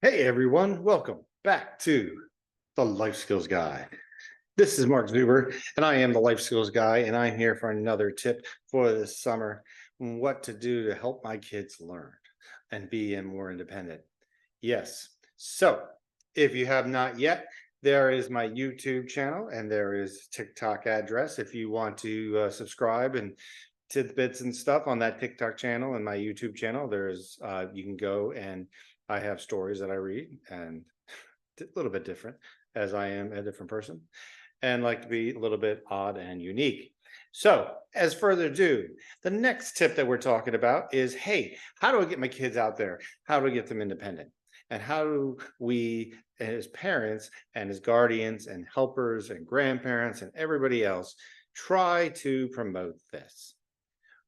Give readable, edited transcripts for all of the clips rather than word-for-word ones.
Hey everyone, welcome back to the Life Skills Guy. This is Mark Zuber, and I am the Life Skills Guy, and I'm here for another tip for this summer on what to do to help my kids learn and be more independent. Yes, so if you have not yet, there is my YouTube channel and there is TikTok address if you want to subscribe and tidbits and stuff on that TikTok channel and my YouTube channel. There's you can go and I have stories that I read and a little bit different as I am a different person and like to be a little bit odd and unique. So, as further ado, the next tip that we're talking about is hey, how do I get my kids out there? How do I get them independent? And how do we, as parents and as guardians and helpers and grandparents and everybody else, try to promote this?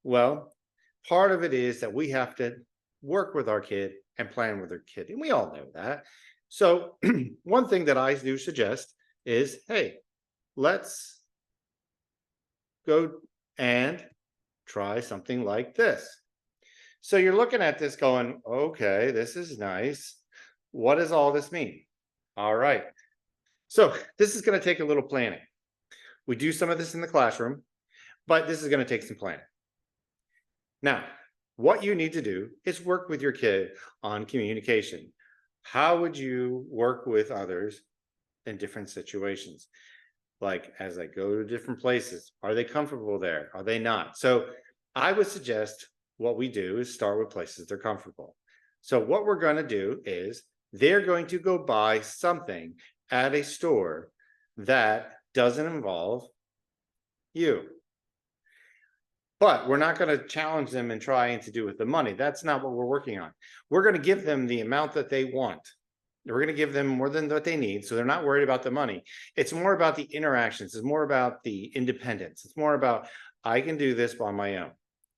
Well, part of it is that we have to work with our kid and plan with our kid. And we all know that. So, one thing that I do suggest is hey, let's go and try something like this. So, you're looking at this going, okay, this is nice. What does all this mean? All right. So, this is going to take a little planning. We do some of this in the classroom, but this is going to take some planning. Now, what you need to do is work with your kid on communication. How would you work with others in different situations? Like as I go to different places, are they comfortable there? Are they not? So I would suggest what we do is start with places they're comfortable. So what we're going to do is they're going to go buy something at a store that doesn't involve you. But we're not going to challenge them and try to do with the money. That's not what we're working on. We're going to give them the amount that they want. We're going to give them more than what they need. So they're not worried about the money. It's more about the interactions. It's more about the independence. It's more about, I can do this on my own.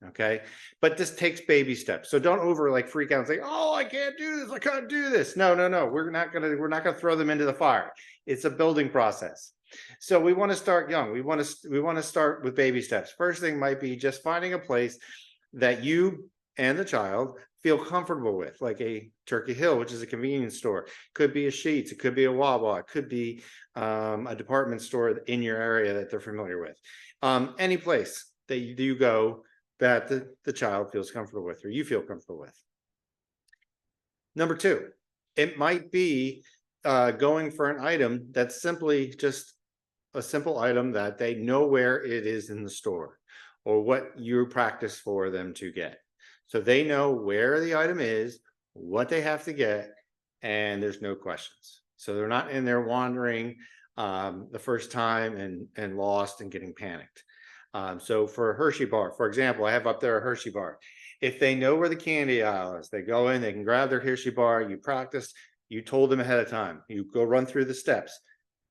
Okay. But this takes baby steps. So don't over like freak out and say, oh, I can't do this. I can't do this. No, no, no. We're not going to throw them into the fire. It's a building process. So we want to start young. We want to start with baby steps. First thing might be just finding a place that you and the child feel comfortable with, like a Turkey Hill, which is a convenience store. Could be a Sheetz, it could be a Wawa, it could be a department store in your area that they're familiar with. Any place that you go that the child feels comfortable with or you feel comfortable with. Number two, it might be going for an item that's simply just a simple item that they know where it is in the store or what you practice for them to get. So they know where the item is, what they have to get, and there's no questions. So they're not in there wandering the first time and lost and getting panicked. So for a Hershey bar, for example, I have up there a Hershey bar. If they know where the candy aisle is, they go in, they can grab their Hershey bar. You practice, you told them ahead of time. You go run through the steps.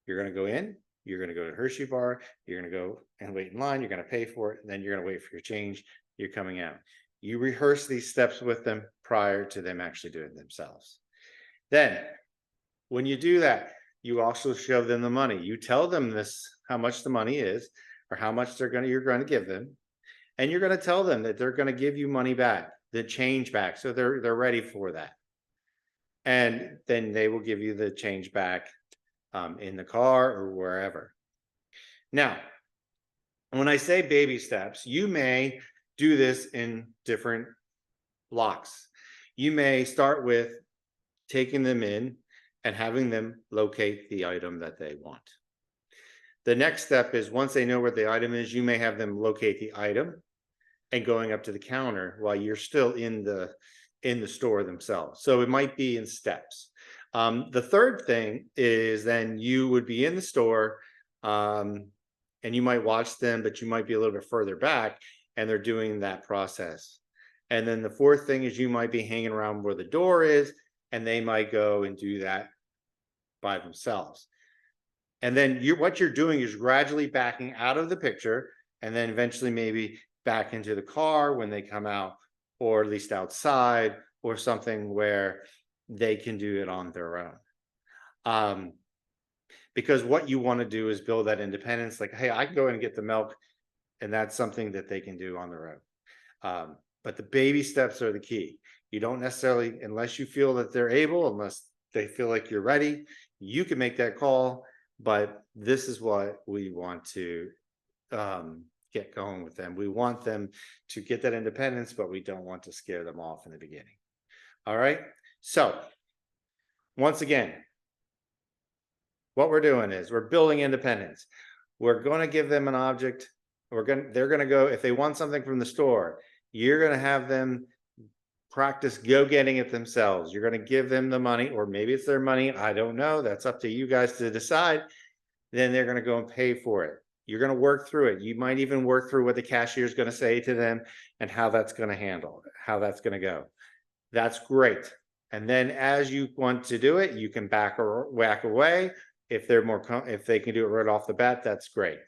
You're going to go in, you're going to go to Hershey bar, you're going to go and wait in line, you're going to pay for it, and then you're going to wait for your change, you're coming out. You rehearse these steps with them prior to them actually doing it themselves. Then, when you do that, you also show them the money. You tell them this, how much the money is, or how much you're going to give them, and you're going to tell them that they're going to give you money back, the change back, so they're ready for that. And then they will give you the change back in the car or wherever. Now, when I say baby steps, you may do this in different blocks. You may start with taking them in and having them locate the item that they want. The next step is once they know where the item is, you may have them locate the item and going up to the counter while you're still in the store themselves. So it might be in steps. The third thing is then you would be in the store and you might watch them, but you might be a little bit further back and they're doing that process. And then the fourth thing is you might be hanging around where the door is and they might go and do that by themselves. And then what you're doing is gradually backing out of the picture and then eventually maybe back into the car when they come out, or at least outside, or something where they can do it on their own. Because what you want to do is build that independence. Like, hey, I can go in and get the milk, and that's something that they can do on their own. But the baby steps are the key. You don't necessarily, unless you feel that they're able, unless they feel like you're ready, you can make that call. But this is what we want to get going with them. We want them to get that independence, but we don't want to scare them off in the beginning. All right. So once again, what we're doing is we're building independence. We're going to give them an object. They're going to go, if they want something from the store, you're going to have them practice go getting it themselves. You're going to give them the money, or maybe it's their money. I don't know. That's up to you guys to decide. Then they're going to go and pay for it. You're going to work through it. You might even work through what the cashier is going to say to them and how that's going to handle it, how that's going to go. That's great. And then as you want to do it, you can whack away. If they're if they can do it right off the bat, that's great.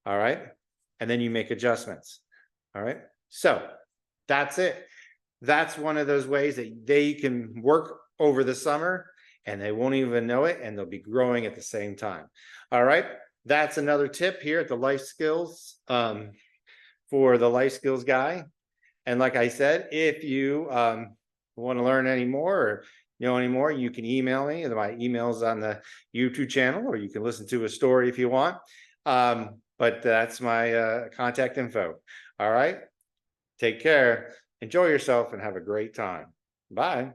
All right. And then you make adjustments. All right. So that's it. That's one of those ways that they can work over the summer and they won't even know it, and they'll be growing at the same time. All right. That's another tip here at the Life Skills for the Life Skills Guy. And like I said, if you want to learn any more or know any more, you can email me. My email's on the YouTube channel, or you can listen to a story if you want. But that's my contact info. All right. Take care. Enjoy yourself and have a great time. Bye.